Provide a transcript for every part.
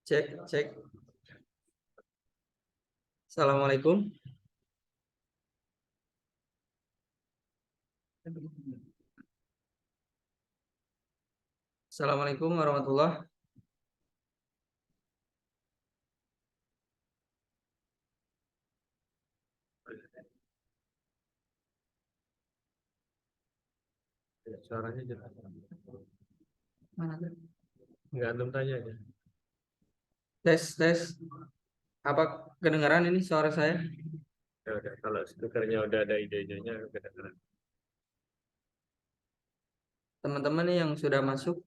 Cek, cek. Assalamualaikum. Assalamualaikum warahmatullahi. Suaranya jelas. Mana tuh? Enggak, antum tanya aja. Tes, tes. Apa kedengaran ini suara saya? Ya udah, kalau speakernya udah ada ide-idenya, kedengeran. Teman-teman nih yang sudah masuk,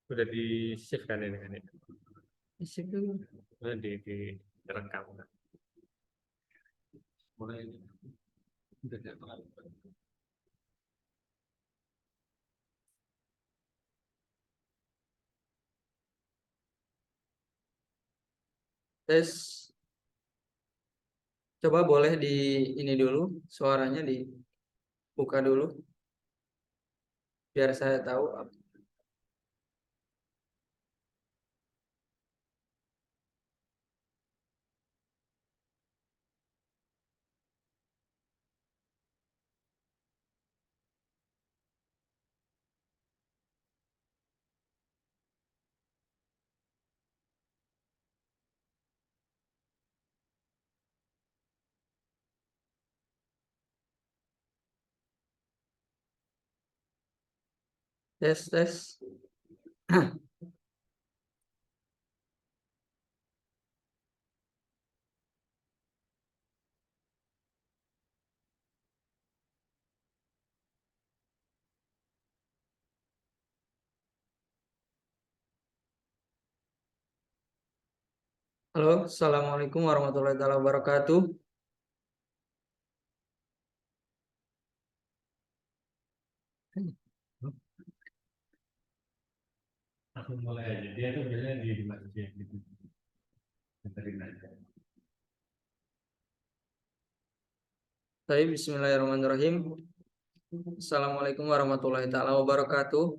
Udah di save kan ini kan? isi dulu. Udah di rekam kan? Mulai. Udah ada. Tes. Coba boleh di ini dulu, suaranya dibuka dulu, biar saya tahu. Tes, tes. Halo, assalamualaikum warahmatullahi wabarakatuh. Aku mulai aja. Dia tuh biasanya di masjid gitu. Dengerin aja. Baik, bismillahirrahmanirrahim. Assalamualaikum warahmatullahi wabarakatuh.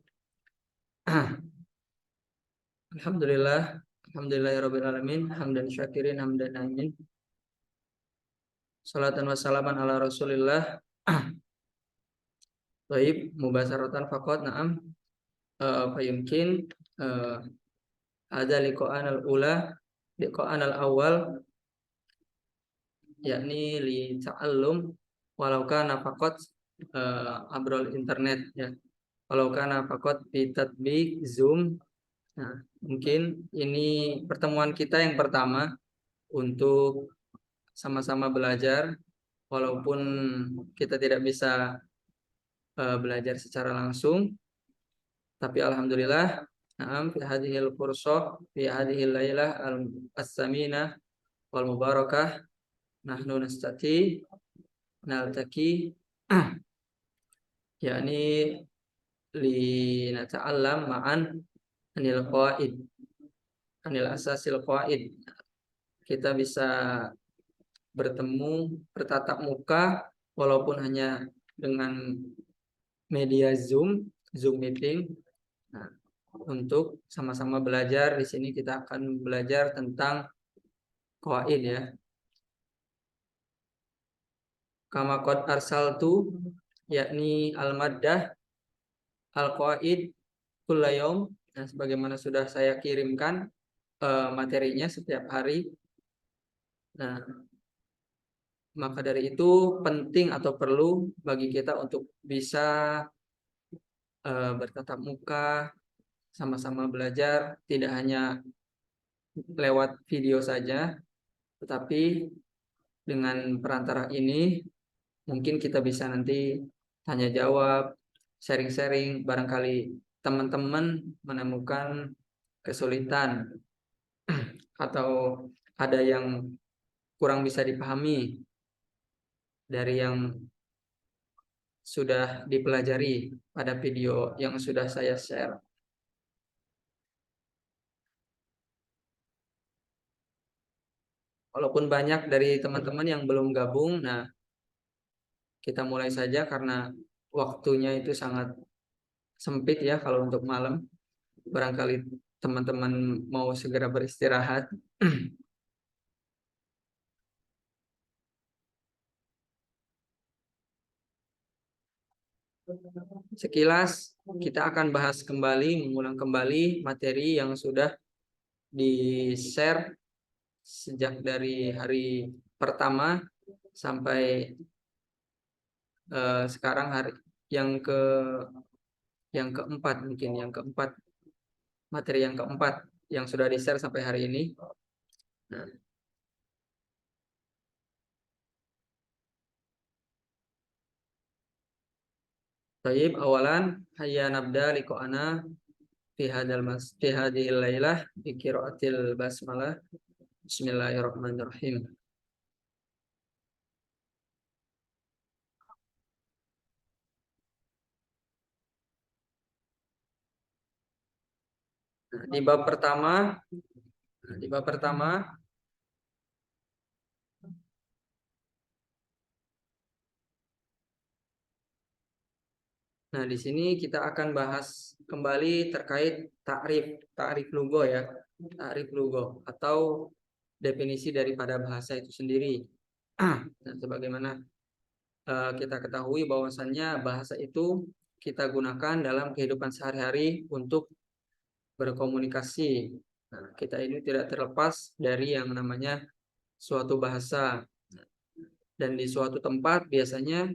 Alhamdulillah, alhamdulillahirabbil alamin, hamdan syakirin, hamdan amin. Salatan wassalaman ala Rasulillah. Baik, mubasaratan faqat na'am. Fayumkin ada liqa'an al-ula, liqa'an al-awwal, yakni li ta'allum walau kana faqat abrol internet ya. Walau kana faqat bi tatbiq Zoom. Nah, mungkin ini pertemuan kita yang pertama untuk sama-sama belajar, walaupun kita tidak bisa belajar secara langsung, tapi alhamdulillah, na'am fi hadhil fursah, fi hadhil lailah as-saminah wal mubarakah, nahnu nastati naltaki yakni li nata'allam ma'an anil qawaid, anil asasil qawaid. Kita bisa bertemu, bertatap muka, walaupun hanya dengan media Zoom, Zoom meeting. Nah, untuk sama-sama belajar di sini kita akan belajar tentang qawaid ya. Kama qad arsaltu, yakni al-maddah al-qawaid kullayom. Nah, sebagaimana sudah saya kirimkan materinya setiap hari. Nah, maka dari itu penting atau perlu bagi kita untuk bisa bertatap muka, sama-sama belajar, tidak hanya lewat video saja, tetapi dengan perantara ini mungkin kita bisa nanti tanya jawab, sharing-sharing, barangkali teman-teman menemukan kesulitan atau ada yang kurang bisa dipahami dari yang sudah dipelajari pada video yang sudah saya share. Walaupun banyak dari teman-teman yang belum gabung, nah kita mulai saja karena waktunya itu sangat sempit ya kalau untuk malam. Barangkali teman-teman mau segera beristirahat. Sekilas kita akan bahas kembali, mengulang kembali materi yang sudah di-share sejak dari hari pertama sampai sekarang hari yang ke keempat, mungkin yang keempat, materi yang keempat yang sudah di-share sampai hari ini. Nah, baik, awalan hayya nabda liqa'ana fi hadhil lailah bi qiraatil basmalah. Bismillahirrahmanirrahim. Nah, di bab pertama, nah di sini kita akan bahas kembali terkait ta'rif lugo ya, ta'rif lugo atau definisi daripada bahasa itu sendiri. Dan sebagaimana kita ketahui bahwasannya bahasa itu kita gunakan dalam kehidupan sehari-hari untuk berkomunikasi. Nah, kita ini tidak terlepas dari yang namanya suatu bahasa. Dan di suatu tempat biasanya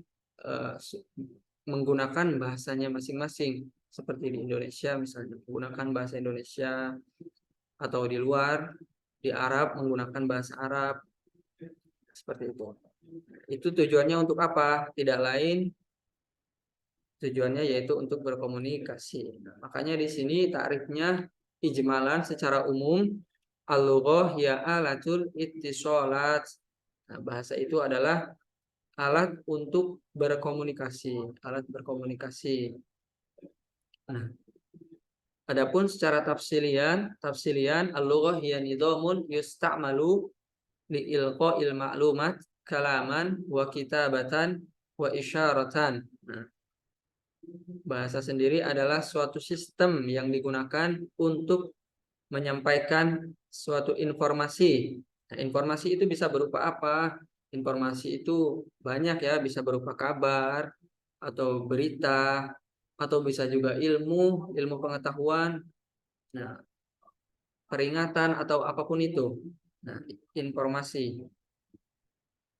menggunakan bahasanya masing-masing. Seperti di Indonesia misalnya menggunakan bahasa Indonesia, atau di luar, di Arab menggunakan bahasa Arab. Seperti itu. Itu tujuannya untuk apa? Tidak lain, tujuannya yaitu untuk berkomunikasi. Nah, makanya di sini takrifnya ijmalan secara umum, al-lughah ya alatul ittisalat. Nah, bahasa itu adalah alat untuk berkomunikasi, alat berkomunikasi. Nah, adapun secara tafsilian al-lughah hiya nidhamun yusta'malu li ilqa'il ma'lumat kalaman wa kitabatan wa isyaratan. Nah, bahasa sendiri adalah suatu sistem yang digunakan untuk menyampaikan suatu informasi. Nah, informasi itu bisa berupa apa? Informasi itu banyak ya, bisa berupa kabar atau berita atau bisa juga ilmu pengetahuan. Nah, peringatan atau apapun itu. Nah, informasi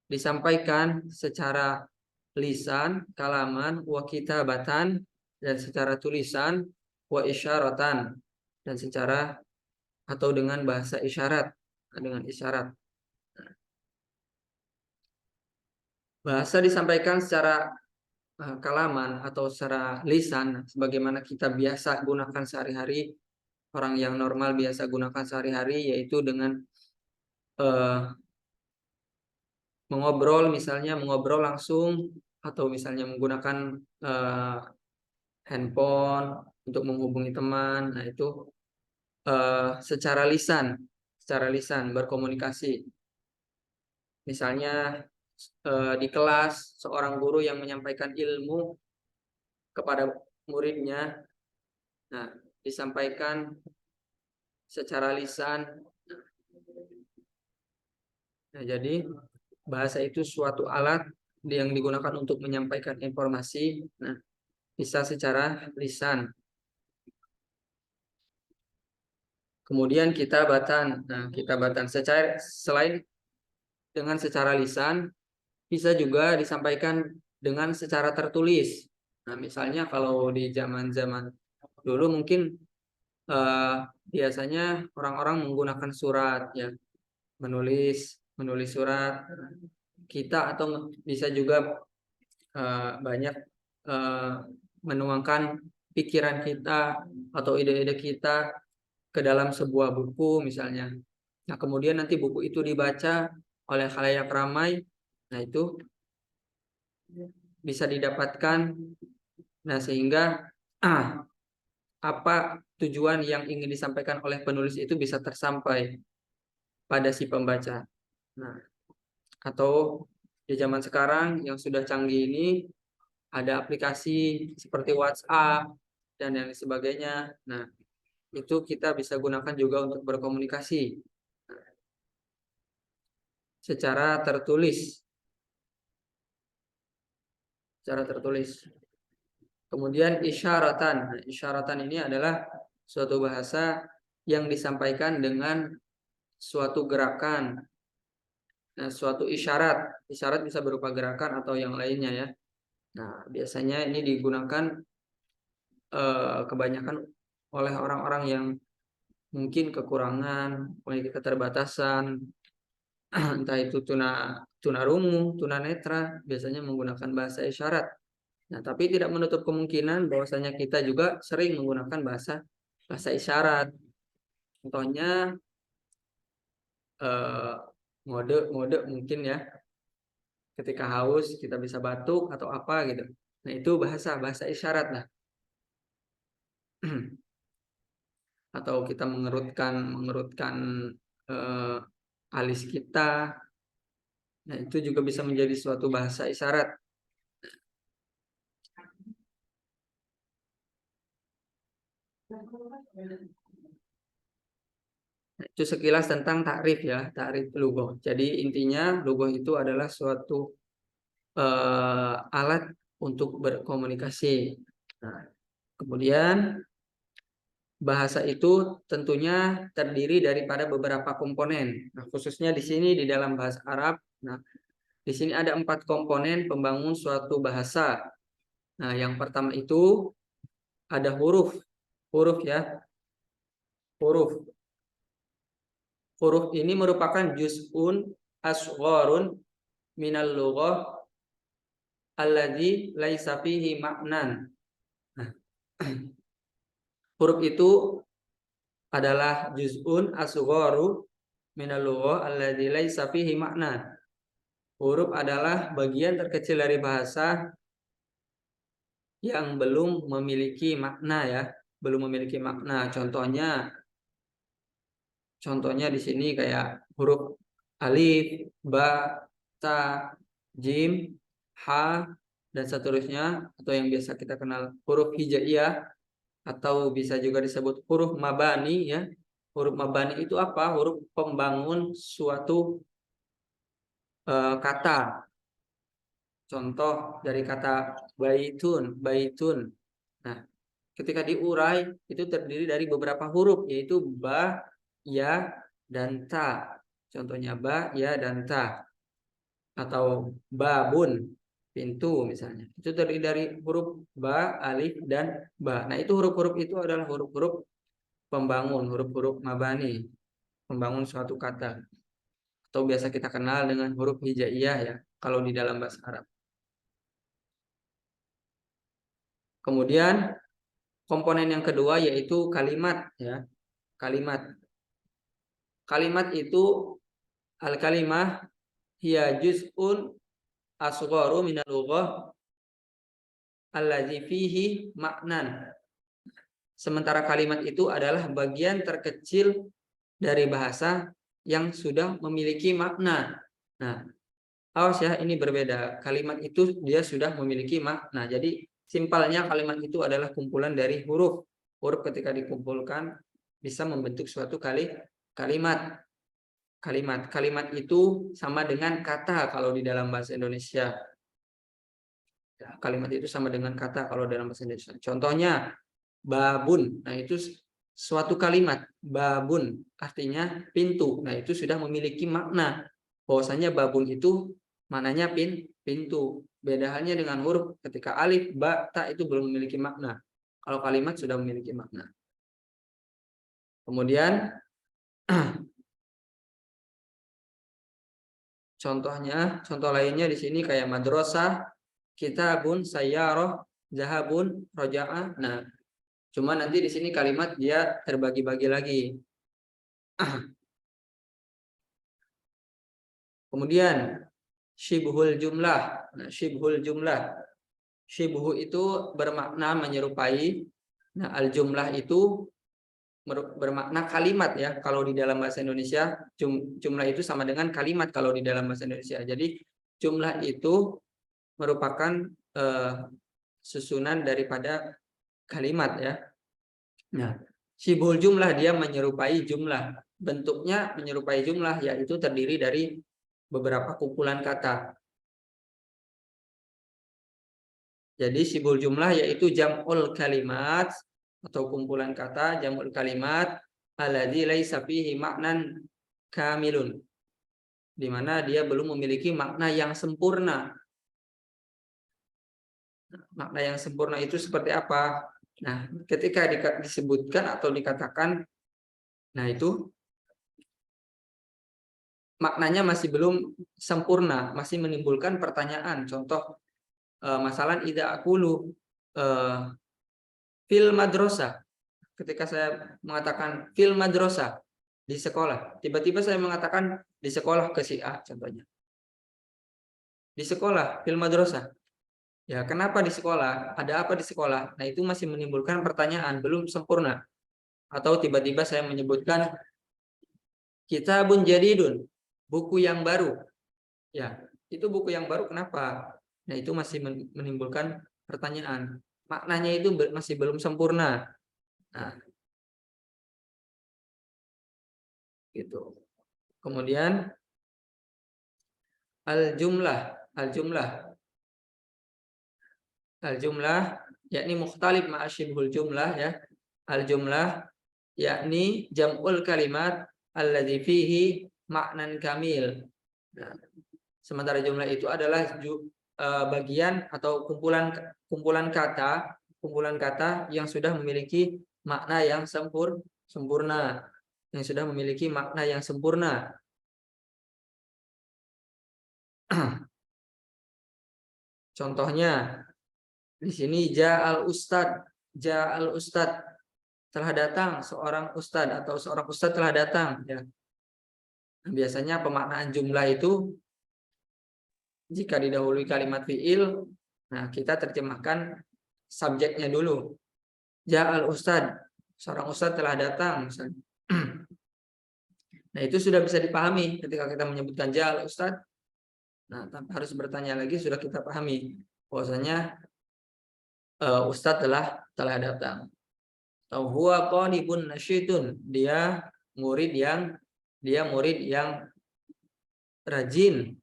disampaikan secara lisan, kalaman, wa kitabatan, dan secara tulisan, wa isyaratan, dan secara atau dengan bahasa isyarat, dengan isyarat. Bahasa disampaikan secara kalaman atau secara lisan, sebagaimana kita biasa gunakan sehari-hari, orang yang normal biasa gunakan sehari-hari, yaitu dengan mengobrol langsung, atau misalnya menggunakan handphone untuk menghubungi teman. Nah, itu secara lisan berkomunikasi. Misalnya di kelas seorang guru yang menyampaikan ilmu kepada muridnya, nah disampaikan secara lisan. Nah, jadi bahasa itu suatu alat yang digunakan untuk menyampaikan informasi. Nah, bisa secara lisan. Kemudian kitabatan. Nah, kitabatan selain dengan secara lisan, bisa juga disampaikan dengan secara tertulis. Nah, misalnya kalau di zaman-zaman dulu mungkin biasanya orang-orang menggunakan surat ya, menulis surat kita, atau bisa juga banyak menuangkan pikiran kita atau ide-ide kita ke dalam sebuah buku misalnya. Nah, kemudian nanti buku itu dibaca oleh khalayak ramai. Nah, itu bisa didapatkan. Nah, sehingga apa tujuan yang ingin disampaikan oleh penulis itu bisa tersampai pada si pembaca. Nah, atau di zaman sekarang yang sudah canggih ini ada aplikasi seperti WhatsApp, dan yang sebagainya. Nah, itu kita bisa gunakan juga untuk berkomunikasi secara tertulis. Kemudian isyaratan. Nah, isyaratan ini adalah suatu bahasa yang disampaikan dengan suatu gerakan. Nah, suatu isyarat. Isyarat bisa berupa gerakan atau yang lainnya ya. Nah, biasanya ini digunakan kebanyakan oleh orang-orang yang mungkin kekurangan, memiliki keterbatasan, entah itu tunarungu, tunanetra, biasanya menggunakan bahasa isyarat. Nah, tapi tidak menutup kemungkinan bahwasanya kita juga sering menggunakan bahasa isyarat. Contohnya mode mungkin ya, ketika haus kita bisa batuk atau apa gitu. Nah, itu bahasa isyarat lah. Atau kita mengerutkan alis kita. Nah, itu juga bisa menjadi suatu bahasa isyarat. Nah, itu sekilas tentang takrif ya, takrif lugah. Jadi intinya lugah itu adalah suatu alat untuk berkomunikasi. Nah, kemudian bahasa itu tentunya terdiri daripada beberapa komponen. Nah, khususnya di sini di dalam bahasa Arab. Nah, di sini ada 4 komponen pembangun suatu bahasa. Nah, yang pertama itu ada huruf ya. Huruf ini merupakan juz'un asgharun minal lughah alladzi laisa fihi ma'nan. Nah, huruf itu adalah juz'un asgharu minal lughah alladzi laisa fihi ma'nan. Huruf adalah bagian terkecil dari bahasa yang belum memiliki makna ya, belum memiliki makna. Contohnya di sini kayak huruf alif, ba, ta, jim, ha, dan seterusnya, atau yang biasa kita kenal huruf hijaiyah, atau bisa juga disebut huruf mabani ya. Huruf mabani itu apa? Huruf pembangun suatu kata. Contoh dari kata baitun. Nah, ketika diurai itu terdiri dari beberapa huruf, yaitu ba, ya, dan ta. Contohnya ba, ya, dan ta. Atau babun, pintu misalnya. Itu terdiri dari huruf ba, alif, dan ba. Nah, itu huruf-huruf itu adalah huruf-huruf pembangun, huruf-huruf mabani, membangun suatu kata. Atau biasa kita kenal dengan huruf hijaiyah ya, kalau di dalam bahasa Arab. Kemudian komponen yang kedua yaitu kalimat ya. Kalimat itu al-kalimah hiya juz'un asgharu minal lughah allazi fihi ma'nan. Sementara kalimat itu adalah bagian terkecil dari bahasa yang sudah memiliki makna. Nah, awas ya, ini berbeda. Kalimat itu dia sudah memiliki makna. Jadi simpelnya kalimat itu adalah kumpulan dari huruf. Huruf ketika dikumpulkan bisa membentuk suatu kalimat. Kalimat itu sama dengan kata kalau di dalam bahasa Indonesia. Kalimat itu sama dengan kata kalau dalam bahasa Indonesia. Contohnya babun. Nah, itu suatu kalimat. Babun artinya pintu. Nah, itu sudah memiliki makna. Bahwasanya babun itu maknanya pintu. Beda halnya dengan huruf, ketika alif, ba, ta itu belum memiliki makna. Kalau kalimat sudah memiliki makna. Kemudian contoh lainnya di sini kayak madrasah, kitabun, sayyarah, zahabun, roja'ah. Nah, cuma nanti di sini kalimat dia terbagi-bagi lagi. Kemudian syibhul jumlah. Nah, syibhul jumlah. Syibhu itu bermakna menyerupai. Nah, al-jumlah itu bermakna kalimat ya. Kalau di dalam bahasa Indonesia, jumlah itu sama dengan kalimat kalau di dalam bahasa Indonesia. Jadi jumlah itu merupakan susunan daripada kalimat ya. Nah, syibhul jumlah dia menyerupai jumlah. Bentuknya menyerupai jumlah, yaitu terdiri dari beberapa kumpulan kata. Jadi syibhul jumlah yaitu jam'ul kalimat atau kumpulan kata, jam'ul kalimat alladzi laisa fihi ma'nan kamilun, di mana dia belum memiliki makna yang sempurna. Makna yang sempurna itu seperti apa? Nah, ketika disebutkan atau dikatakan, nah itu maknanya masih belum sempurna, masih menimbulkan pertanyaan. Contoh, masalah ida aqulu fil madrasah. Ketika saya mengatakan fil madrasah, di sekolah, tiba-tiba saya mengatakan di sekolah ke si A contohnya. Di sekolah fil madrasah. Ya, kenapa di sekolah? Ada apa di sekolah? Nah, itu masih menimbulkan pertanyaan, belum sempurna. Atau tiba-tiba saya menyebutkan kitabun jadidun, buku yang baru. Ya, itu buku yang baru kenapa? Nah, itu masih menimbulkan pertanyaan. Maknanya itu masih belum sempurna. Nah, gitu. Kemudian al-jumlah yakni mukhtalif ma'asyibhul jumlah ya. Al-jumlah yakni jam'ul kalimat alladzi fihi ma'nan kamil. Nah, sementara jumlah itu adalah bagian atau kumpulan kata yang sudah memiliki makna yang sempurna, yang sudah memiliki makna yang sempurna. Contohnya di sini ja'al ustad telah datang seorang ustad atau seorang ustad telah datang ya. Biasanya pemaknaan jumlah itu jika didahului kalimat fi'il, nah kita terjemahkan subjeknya dulu. Ja'al ustad, seorang ustad telah datang misalnya. Nah, itu sudah bisa dipahami ketika kita menyebutkan ja'al ustad. Nah, tanpa harus bertanya lagi sudah kita pahami bahwasanya ustad telah datang. Atau huwa qalibun nasyidun, dia murid yang rajin.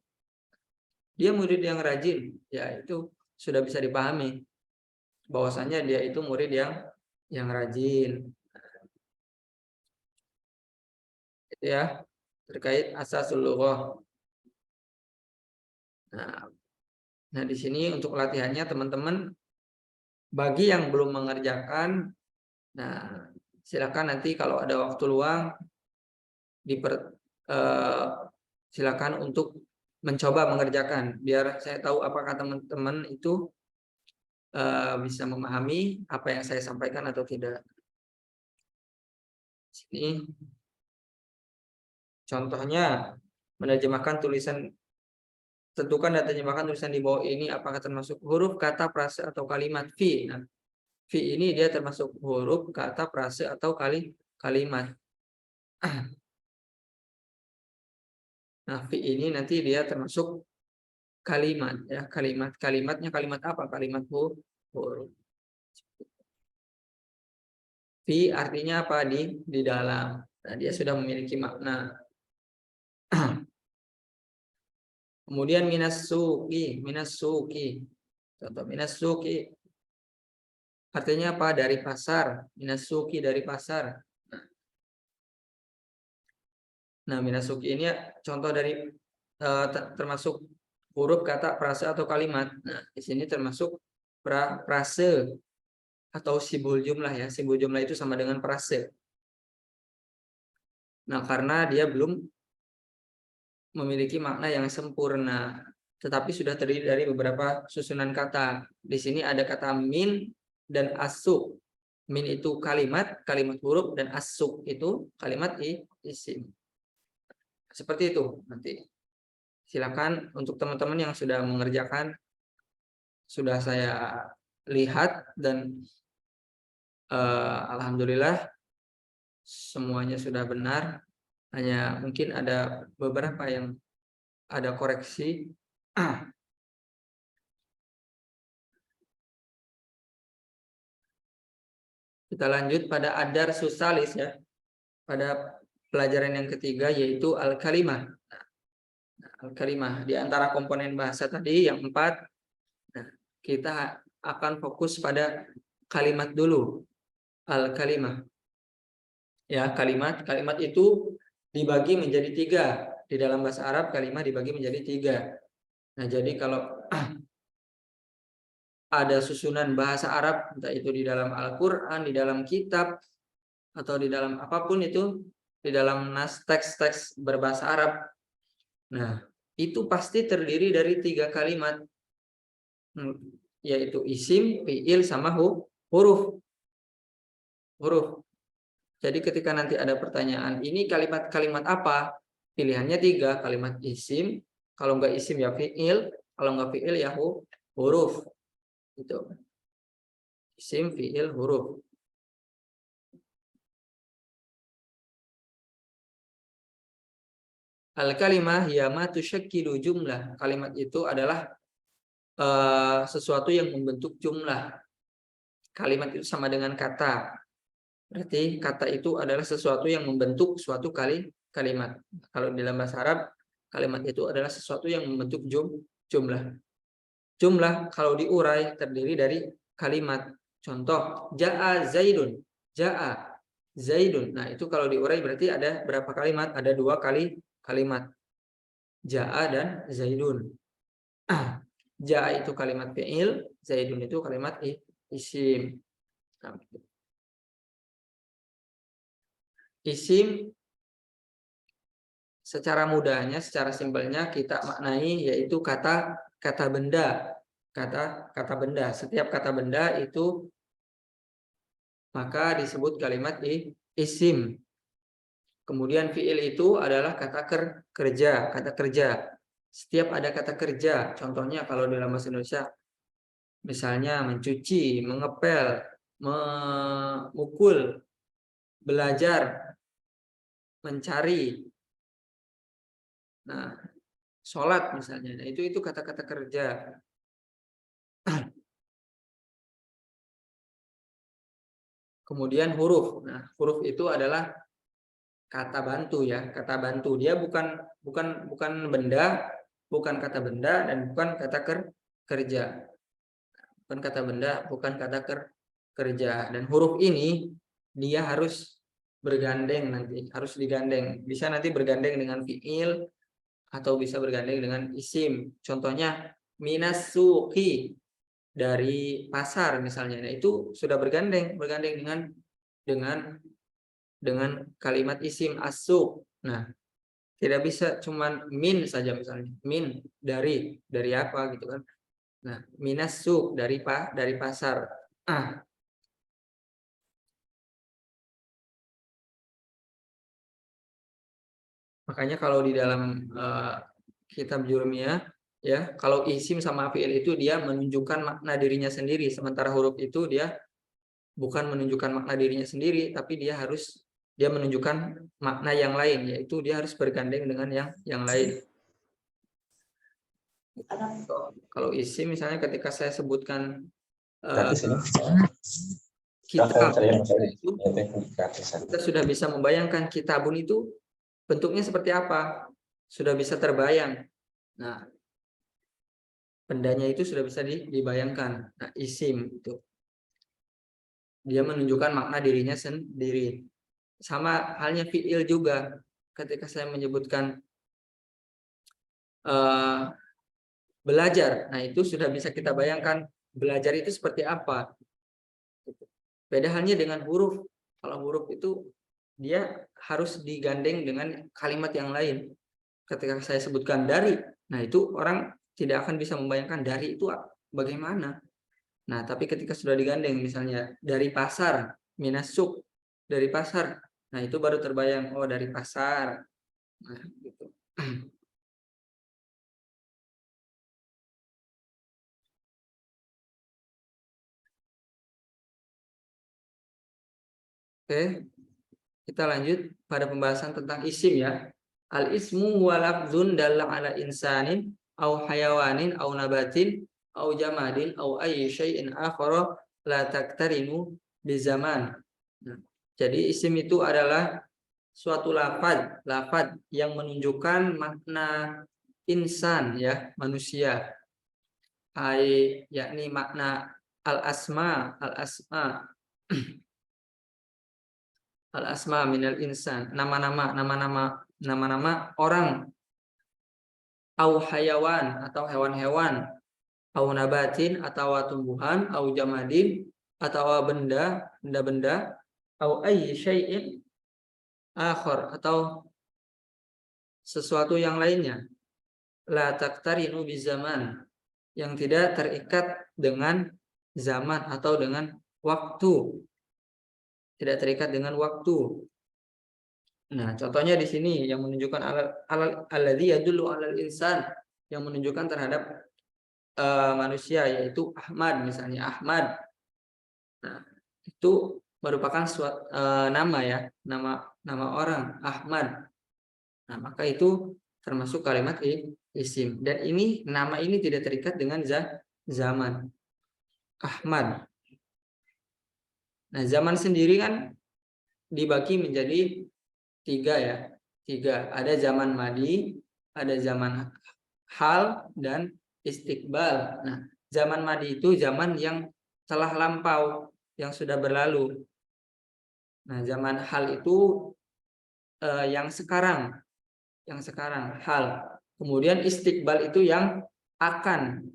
Dia murid yang rajin, ya itu sudah bisa dipahami bahwasanya dia itu murid yang rajin. Itu ya terkait asasul lughah. Nah, di sini untuk latihannya teman-teman, bagi yang belum mengerjakan, nah silakan nanti kalau ada waktu luang silakan untuk mencoba mengerjakan, biar saya tahu apakah teman-teman itu bisa memahami apa yang saya sampaikan atau tidak. Sini contohnya menerjemahkan tulisan, tentukan dan terjemahkan tulisan di bawah ini apakah termasuk huruf, kata, frase atau kalimat. Fi. Nah, fi ini dia termasuk huruf, kata, frase atau kalimat. Nah, fi ini nanti dia termasuk kalimat ya, kalimatnya kalimat apa? Kalimat huruf. Fi artinya apa? Di dalam. Nah, dia sudah memiliki makna. Kemudian minas suki. Contoh minas suki artinya apa? Dari pasar. Minas suki dari pasar. Nah, minas suki ini contoh dari termasuk huruf, kata, frase atau kalimat. Nah, di sini termasuk frase atau syibhul jumlah ya. Syibhul jumlah itu sama dengan frase. Nah, karena dia belum memiliki makna yang sempurna, tetapi sudah terdiri dari beberapa susunan kata. Di sini ada kata min dan asuk. Min itu kalimat huruf, dan asuk itu kalimat isim. Seperti itu nanti. Silakan untuk teman-teman yang sudah mengerjakan, sudah saya lihat dan alhamdulillah semuanya sudah benar. Hanya mungkin ada beberapa yang ada koreksi. Kita lanjut pada adar susalis ya. Pada pelajaran yang ketiga yaitu al-kalimah. Al-kalimah di antara komponen bahasa tadi yang 4. Nah, kita akan fokus pada kalimat dulu. Al-kalimah. Ya, kalimat itu dibagi menjadi 3. Di dalam bahasa Arab kalimat dibagi menjadi 3. Nah, jadi kalau ada susunan bahasa Arab, entah itu di dalam Al-Quran, di dalam kitab, atau di dalam apapun itu, di dalam teks-teks berbahasa Arab. Nah, itu pasti terdiri dari 3 kalimat, yaitu isim, fiil, sama huruf. Jadi ketika nanti ada pertanyaan, ini kalimat apa? Pilihannya 3, kalimat isim, kalau nggak isim ya fiil, kalau nggak fiil ya huruf. Itu. Isim, fiil, huruf. Al-kalimah hiya ma tusyakkilu jumlah. Kalimat itu adalah sesuatu yang membentuk jumlah. Kalimat itu sama dengan kata. Berarti kata itu adalah sesuatu yang membentuk suatu kalimat. Kalau di dalam bahasa Arab, kalimat itu adalah sesuatu yang membentuk jumlah. Jumlah kalau diurai terdiri dari kalimat. Contoh, ja'a Zaidun. Ja'a Zaidun. Nah, itu kalau diurai berarti ada berapa kalimat? Ada 2 kalimat. Ja'a dan Zaidun. Ja'a itu kalimat fi'il, Zaidun itu kalimat isim. Nah, isim secara mudahnya, secara simpelnya kita maknai yaitu kata benda. Kata benda. Setiap kata benda itu maka disebut kalimat isim. Kemudian fi'il itu adalah kata kerja. Setiap ada kata kerja, contohnya kalau dalam bahasa Indonesia, misalnya mencuci, mengepel, memukul, belajar, mencari, nah, sholat misalnya, nah, itu kata-kata kerja. Kemudian huruf, nah huruf itu adalah kata bantu ya, kata bantu. Dia bukan benda, bukan kata benda dan bukan kata kerja. Bukan kata benda, bukan kata kerja. Dan huruf ini dia harus bergandeng nanti, harus digandeng. Bisa nanti bergandeng dengan fiil atau bisa bergandeng dengan isim. Contohnya minas suqi, dari pasar misalnya. Nah, itu sudah bergandeng dengan kalimat isim as-suq. Nah, tidak bisa cuman min saja misalnya. Min dari apa gitu kan. Nah, minas suq dari pasar. Makanya kalau di dalam kitab Jurumiyah ya, kalau isim sama fiil itu dia menunjukkan makna dirinya sendiri, sementara huruf itu dia bukan menunjukkan makna dirinya sendiri, tapi dia menunjukkan makna yang lain, yaitu dia harus bergandeng dengan yang lain. Kalau isim misalnya ketika saya sebutkan kitab, kita sudah bisa membayangkan kitabun itu bentuknya seperti apa, sudah bisa terbayang. Nah, bendanya itu sudah bisa dibayangkan. Nah, isim itu dia menunjukkan makna dirinya sendiri. Sama halnya fiil juga. Ketika saya menyebutkan belajar, nah itu sudah bisa kita bayangkan belajar itu seperti apa. Beda halnya dengan huruf. Kalau huruf itu dia harus digandeng dengan kalimat yang lain. Ketika saya sebutkan dari, nah itu orang tidak akan bisa membayangkan dari itu bagaimana. Nah, tapi ketika sudah digandeng misalnya dari pasar, minasuk, dari pasar. Nah, itu baru terbayang, oh dari pasar. Nah, gitu. Oke, kita lanjut pada pembahasan tentang isim ya. Al-ismu huwa lafdzun dalla ala insanin au hayawanin au nabatin au jamadin au ayyi syai'in akhara la taktarinu bi zaman Nah, jadi isim itu adalah suatu lafaz yang menunjukkan makna insan, ya, manusia. Yakni makna al-asma al-asma minal insan, nama-nama orang, au hayawan atau hewan-hewan, au nabatin atau tumbuhan, au jamadin atau benda-benda, au ayyi syai'in akhar atau sesuatu yang lainnya, la taqtarinu bizaman, yang tidak terikat dengan zaman atau dengan waktu, tidak terikat dengan waktu. Nah, contohnya di sini yang menunjukkan alladzi yadullu alal insan, yang menunjukkan terhadap manusia, yaitu Ahmad, misalnya Ahmad. Nah, itu merupakan nama, ya, nama orang Ahmad. Nah, maka itu termasuk kalimat isim. Dan ini nama ini tidak terikat dengan zaman. Ahmad. Nah, zaman sendiri kan dibagi menjadi 3, ya. 3. Ada zaman madi, ada zaman hal, dan istiqbal. Nah, zaman madi itu zaman yang telah lampau, yang sudah berlalu. Nah, zaman hal itu yang sekarang hal. Kemudian istiqbal itu yang akan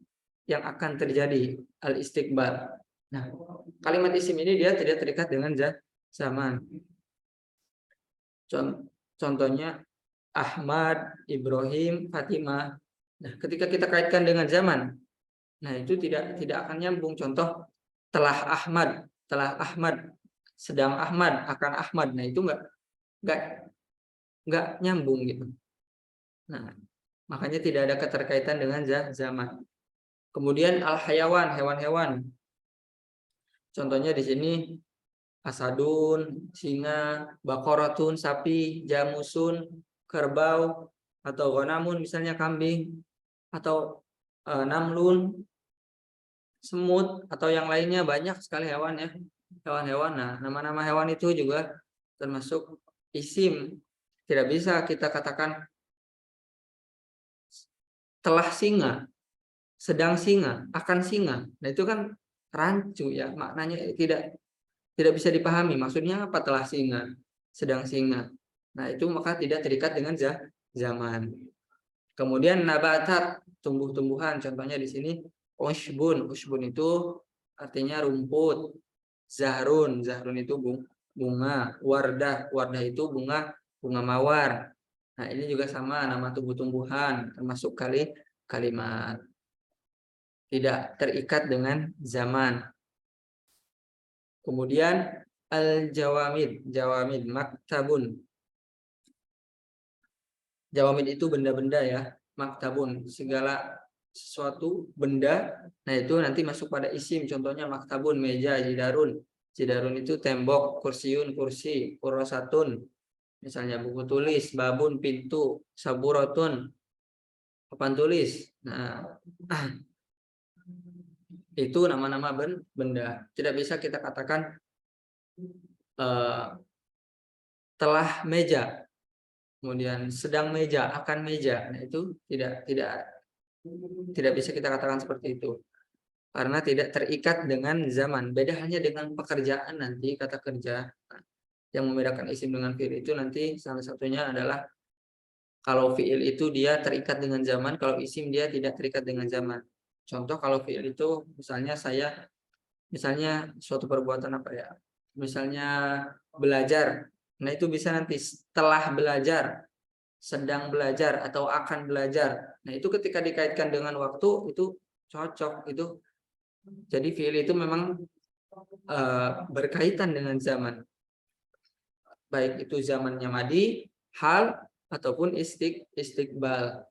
terjadi, al istiqbal. Nah, kalimat isim ini dia tidak terikat dengan zaman. Contohnya Ahmad, Ibrahim, Fatimah. Nah, ketika kita kaitkan dengan zaman, nah itu tidak akan nyambung. Contoh telah Ahmad, sedang Ahmad, akan Ahmad. Nah, itu enggak nyambung gitu. Nah, makanya tidak ada keterkaitan dengan zaman. Kemudian al-hayawan, hewan-hewan. Contohnya di sini asadun, singa, bakoratun, sapi, jamusun, kerbau, atau gonamun, misalnya kambing, atau namlun, semut, atau yang lainnya. Banyak sekali hewan, ya, hewan-hewan. Nah, nama-nama hewan itu juga termasuk isim. Tidak bisa kita katakan telah singa, sedang singa, akan singa. Nah, itu kan rancu, ya, maknanya tidak bisa dipahami. Maksudnya apa telah singa, sedang singa? Nah, itu maka tidak terikat dengan zaman. Kemudian nabatat, tumbuh-tumbuhan. Contohnya di sini ushbun. Ushbun itu artinya rumput. Zahrun itu bunga. Wardah itu bunga mawar. Nah, ini juga sama, nama tumbuh-tumbuhan, termasuk kalimat. Tidak terikat dengan zaman. Kemudian al-jawamid, maktabun. Jawamid itu benda-benda, ya, maktabun, segala sesuatu benda. Nah, itu nanti masuk pada isim. Contohnya maktabun, meja, jidarun. Jidarun itu tembok, kursiun, kursi, kurosatun, misalnya buku tulis, babun, pintu, saburatun, papan tulis. Nah, itu nama-nama benda. Tidak bisa kita katakan telah meja, kemudian sedang meja, akan meja. Nah, itu tidak bisa kita katakan seperti itu, karena tidak terikat dengan zaman. Beda hanya dengan pekerjaan. Nanti kata kerja, yang membedakan isim dengan fi'il itu nanti salah satunya adalah kalau fi'il itu dia terikat dengan zaman, kalau isim dia tidak terikat dengan zaman. Contoh kalau fi'il itu misalnya suatu perbuatan apa, ya, misalnya belajar. Nah, itu bisa nanti setelah belajar, sedang belajar, atau akan belajar. Nah, itu ketika dikaitkan dengan waktu itu cocok itu. Jadi fi'il itu memang berkaitan dengan zaman, baik itu zamannya madi, hal, ataupun istiqbal.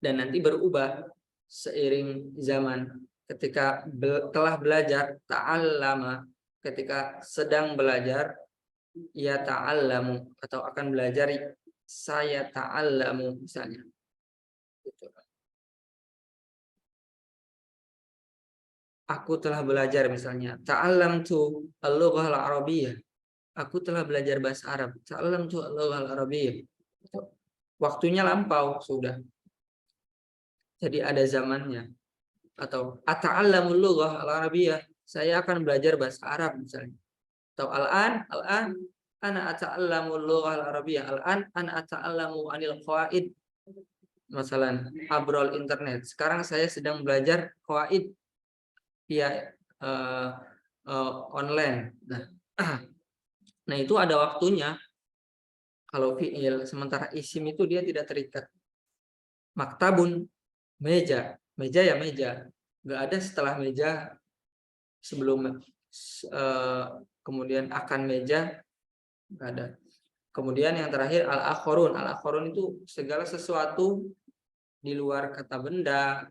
Dan nanti berubah seiring zaman. Ketika telah belajar, ta'allama. Ketika sedang belajar, ya ta'allamu, atau akan belajar, saya ta'allamu, misalnya. aku telah belajar misalnya. Ta'allamtu al-lughah al-arabiyyah. Aku telah belajar bahasa Arab. Ta'allamtu al-lughah al-arabiyyah. Waktunya lampau sudah. Jadi ada zamannya. Atau ata'allamul lughah al-arabiyyah. Saya akan belajar bahasa Arab misalnya. Atau al-an ana ata'allamul lughah al-arabiyyah. Al-an ana ata'allamu anil qawaid. Masalah abrol internet. Sekarang saya sedang belajar qawaid via online. Nah, itu ada waktunya. Kalau fi'il, sementara isim itu dia tidak terikat. Maktabun, meja. Meja ya meja. Nggak ada setelah meja, sebelum kemudian akan meja, nggak ada. Kemudian yang terakhir al-akhorun. Al-akhorun itu segala sesuatu di luar kata benda,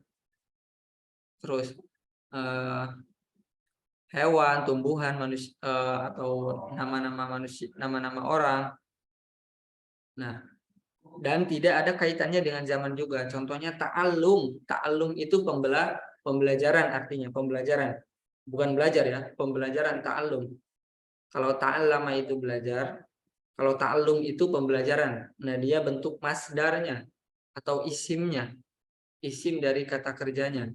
terus hewan, tumbuhan, manusia, atau nama-nama manusia, nama-nama orang. Nah, dan tidak ada kaitannya dengan zaman juga. Contohnya ta'allum. Ta'allum itu pembelajaran, artinya pembelajaran. Bukan belajar ya, pembelajaran ta'allum. Kalau ta'allama itu belajar, kalau ta'allum itu pembelajaran. Nah, dia bentuk masdarnya atau isimnya. Isim dari kata kerjanya.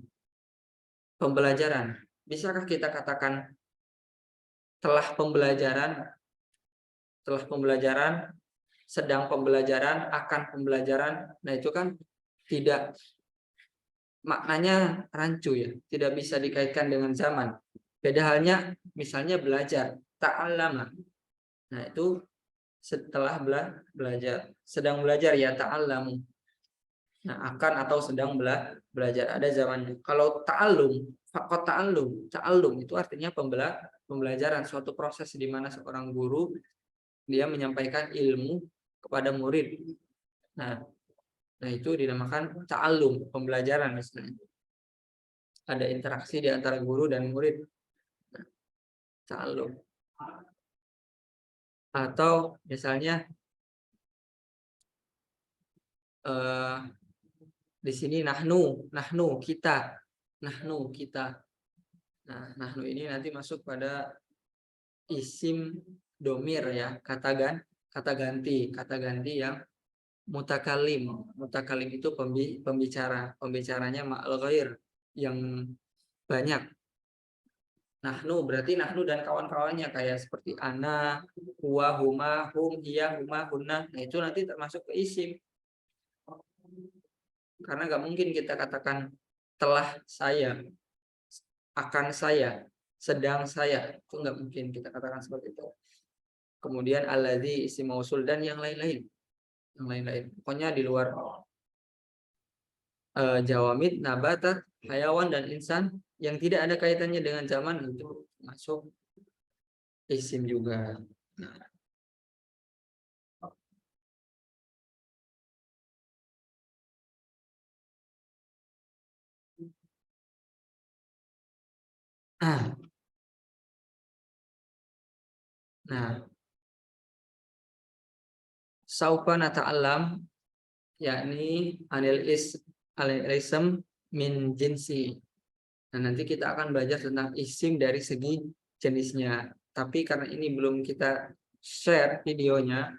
Pembelajaran. Bisakah kita katakan telah pembelajaran, sedang pembelajaran, akan pembelajaran? Nah, itu kan tidak, maknanya rancu ya, tidak bisa dikaitkan dengan zaman. Beda halnya misalnya belajar, ta'allama. Nah, itu setelah belajar, sedang belajar ya ta'allamu. Nah, akan atau sedang belajar, ada zamannya. Kalau ta'allum, faqat ta'allum itu artinya pembelajaran, suatu proses di mana seorang guru dia menyampaikan ilmu kepada murid. Nah, itu dinamakan ta'allum, pembelajaran misalnya. Ada interaksi di antara guru dan murid. Nah, ta'allum. Atau misalnya di sini nahnu kita. Nah, nahnu ini nanti masuk pada isim domir ya, kata ganti yang mutakalim. Mutakalim itu pembicaranya ma'al ghair, yang banyak. Nahnu berarti nahnu dan kawan-kawannya, kayak seperti ana, huwa, huma, hum, hiya, huma, hunna. Nah, itu nanti termasuk ke isim. Karena nggak mungkin kita katakan telah saya, akan saya, sedang saya. Itu nggak mungkin kita katakan seperti itu. Kemudian alladzi isim mausul dan yang lain-lain. Pokoknya di luar jawamid, nabatat, hayawan dan insan yang tidak ada kaitannya dengan zaman itu masuk isim juga. Nah, saufa nata'allam yakni anil ism min jinsi. Nah, nanti kita akan belajar tentang isim dari segi jenisnya. Tapi karena ini belum kita share videonya,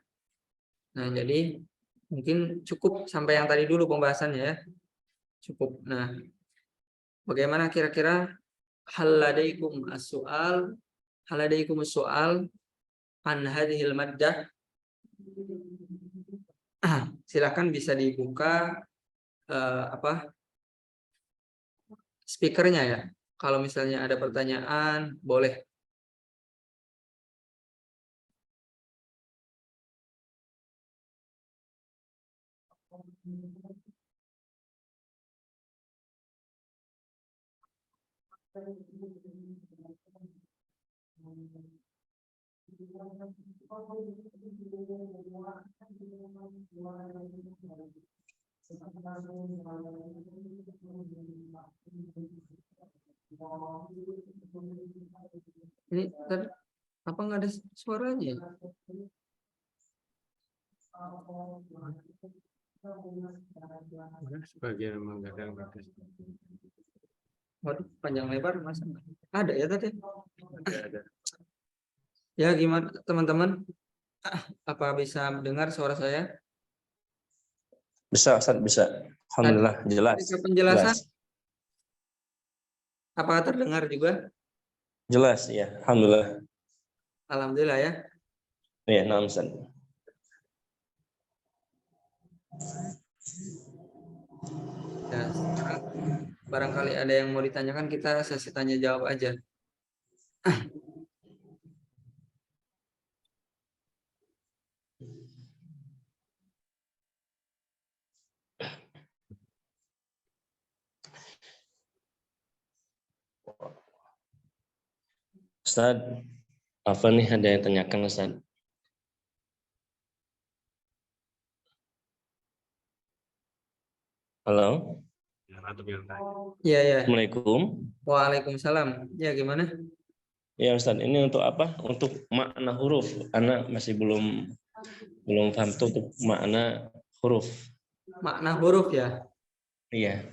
nah jadi mungkin cukup sampai yang tadi dulu pembahasannya ya. Cukup. Nah, bagaimana kira-kira haladaikum as-su'al an hadhil maddah. Silakan bisa dibuka speakernya ya. Kalau misalnya ada pertanyaan, boleh. Ini apa nggak ada suaranya? Sebagian memang kadang bagus. Waduh, panjang lebar masa ada ya tadi? Ada. Ya gimana teman-teman? Apa bisa mendengar suara saya? Bisa, Ustaz, bisa. Tadi Alhamdulillah, jelas. ketika penjelasan Jelas. apakah terdengar juga? Jelas, ya. Alhamdulillah. Alhamdulillah ya. Ya, nah, Ustaz. Ya, sekarang barangkali ada yang mau ditanyakan, kita sesi tanya jawab aja. Ustaz, apa nih ada yang tanyakan, Ustaz? Halo? Iya, ya. Assalamualaikum. Waalaikumsalam. Ya, gimana? Ya, Ustaz, ini untuk apa? Untuk makna huruf. Anak masih belum paham tuh untuk makna huruf. Makna huruf ya. Iya.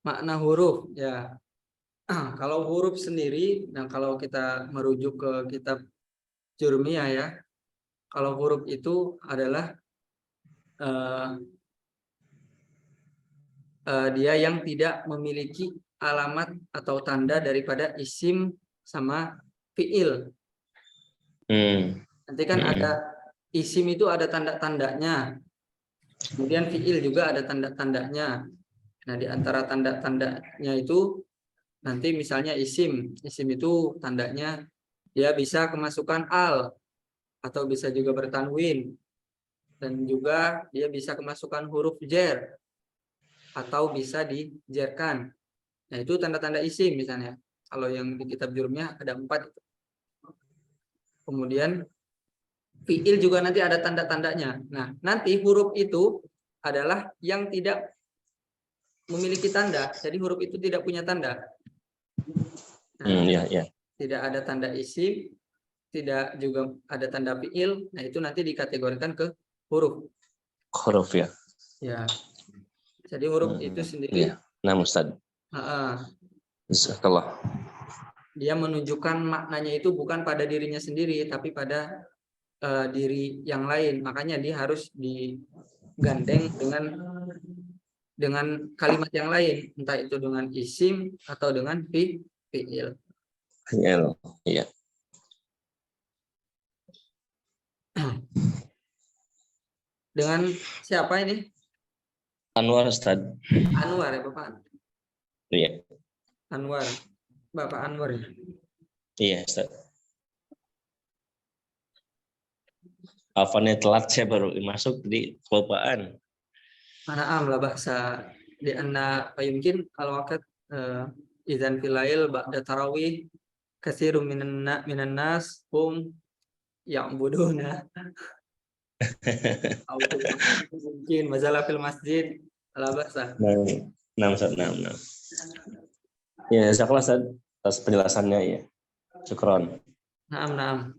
Makna huruf ya. Kalau huruf sendiri, nah kalau kita merujuk ke kitab Jurmiyah ya, kalau huruf itu adalah eh, dia yang tidak memiliki alamat atau tanda daripada isim sama fiil. Nanti kan ada isim itu ada tanda-tandanya, kemudian fiil juga ada tanda-tandanya. Nah, di antara tanda-tandanya itu nanti misalnya isim itu tandanya dia bisa kemasukan al atau bisa juga bertanwin, dan juga dia bisa kemasukan huruf jer atau bisa dijerkan. Nah, itu tanda-tanda isim misalnya. Kalau yang di kitab Jurmiyah ada 4. Kemudian fiil juga nanti ada tanda-tandanya. Nah, nanti huruf itu adalah yang tidak memiliki tanda. Jadi huruf itu tidak punya tanda. Nah, Ya, ya. tidak ada tanda isim, tidak juga ada tanda fiil. Nah, itu nanti dikategorikan ke huruf. Huruf ya. Ya. Jadi huruf itu sendiri Ya. Nah, Ustaz. Jazakallah. dia menunjukkan maknanya itu bukan pada dirinya sendiri, tapi pada diri yang lain. Makanya dia harus digandeng dengan kalimat yang lain, entah itu dengan isim atau dengan fiil. Iya. Dengan siapa ini? Anwar, Ustaz. Anwar ya, Bapak. Iya. Anwar. Bapak Anwar ya. Iya, Ustaz. Afannya telat, saya baru masuk di kelupaan. Mana lah bahasa di anna mungkin kalau wakat izan filail ba'da tarawih katsirum minan nas hum ya'buduna mungkin masalah fil masjid ala bahasa. Nah, Ustaz, nah. Ya, jazakallah, Ustaz, atas penjelasannya ya. Syukron. Naam.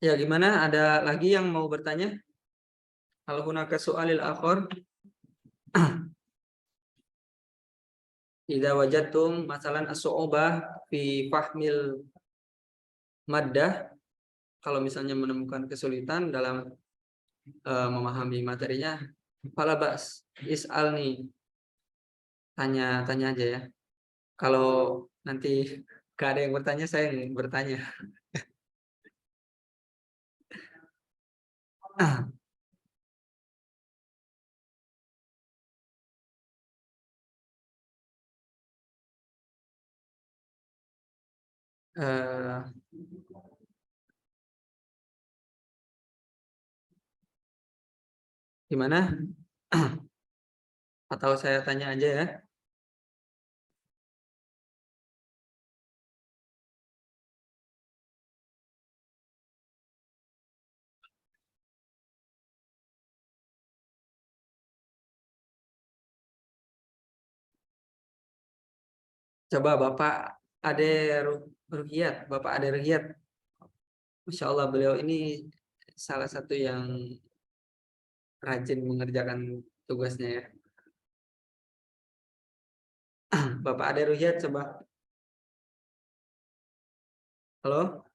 Ya, gimana? Ada lagi yang mau bertanya? Kalau hunaka su'alil akhir, idza wajadtum masalan as-su'ubah fi fahmil maddah, kalau misalnya menemukan kesulitan dalam memahami materinya, fala bas, is'alni, tanya aja ya. Kalau nanti gak ada yang bertanya, saya yang bertanya. Eh, gimana? Atau saya tanya aja ya? Coba Bapak Ade Ruhiyat, Bapak Ade Ruhiyat. Masya Allah beliau ini salah satu yang rajin mengerjakan tugasnya ya. Bapak Ade Ruhiyat coba. Halo?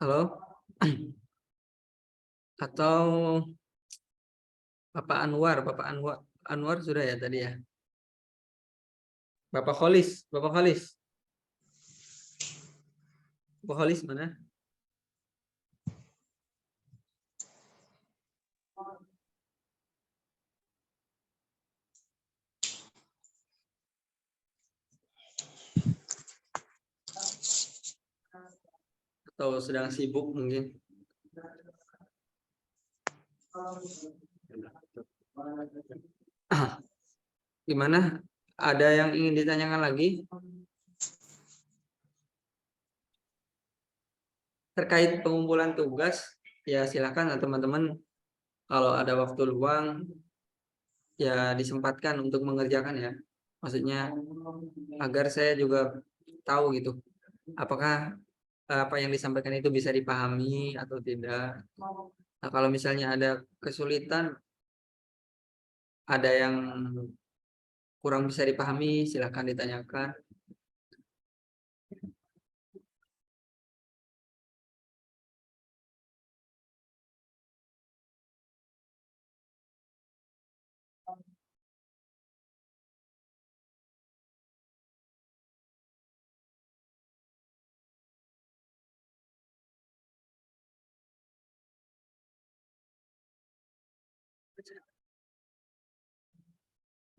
Halo? Atau Bapak Anwar, Anwar sudah ya tadi ya. Bapak Kholis, Bapak Kholis. Bapak Kholis mana? Atau sedang sibuk mungkin. Gimana? Ada yang ingin ditanyakan lagi? Terkait pengumpulan tugas, ya silakan teman-teman kalau ada waktu luang ya disempatkan untuk mengerjakan ya. Maksudnya agar saya juga tahu gitu, apakah apa yang disampaikan itu bisa dipahami atau tidak. Nah, kalau misalnya ada kesulitan, ada yang kurang bisa dipahami, silakan ditanyakan.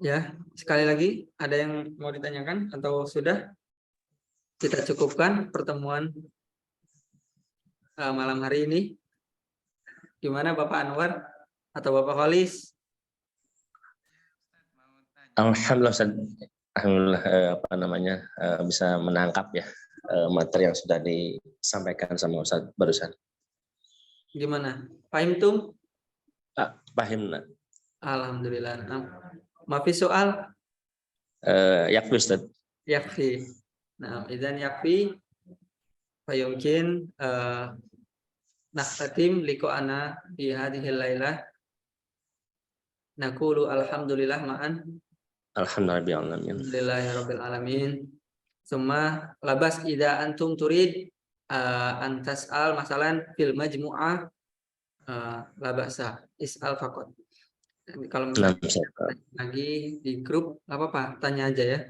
Ya, sekali lagi ada yang mau ditanyakan atau sudah kita cukupkan pertemuan malam hari ini? Gimana Bapak Anwar atau Bapak Kholis? Alhamdulillah, Ustaz. Alhamdulillah apa namanya bisa menangkap ya materi yang sudah disampaikan sama Ustaz barusan. Gimana? Paham tuh? Paham. Alhamdulillah. Mafi soal? Yakfi Ustaz. Yakfi. Nah, idzan yakfi. Fayumkin nakhtatim liqa'ana fi hadhil lailah. Naqulu alhamdulillah ma'an. Alhamdulillahirabbil alamin. Summa labas idza antum turid an tas'al masalan fil majmu'ah labasa is'al faqat. Kalau misalnya lagi di grup nggak apa-apa, tanya aja ya.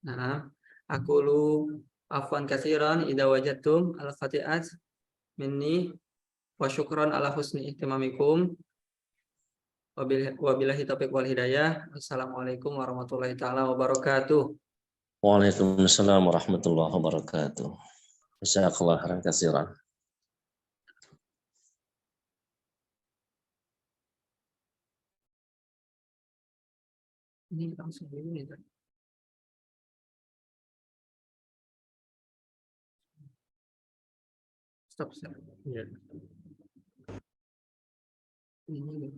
Nah, aku lu afwan katsiran idza wajadtum al-fatihat minni wa syukran ala husni ihtimamikum. Wabillahi taufiq wal hidayah. Assalamualaikum warahmatullahi taala wabarakatuh. Waalaikumsalam warahmatullahi wabarakatuh. Jazakallahu khairan katsiran. Ini langsung ini. Stop. Ya. Ini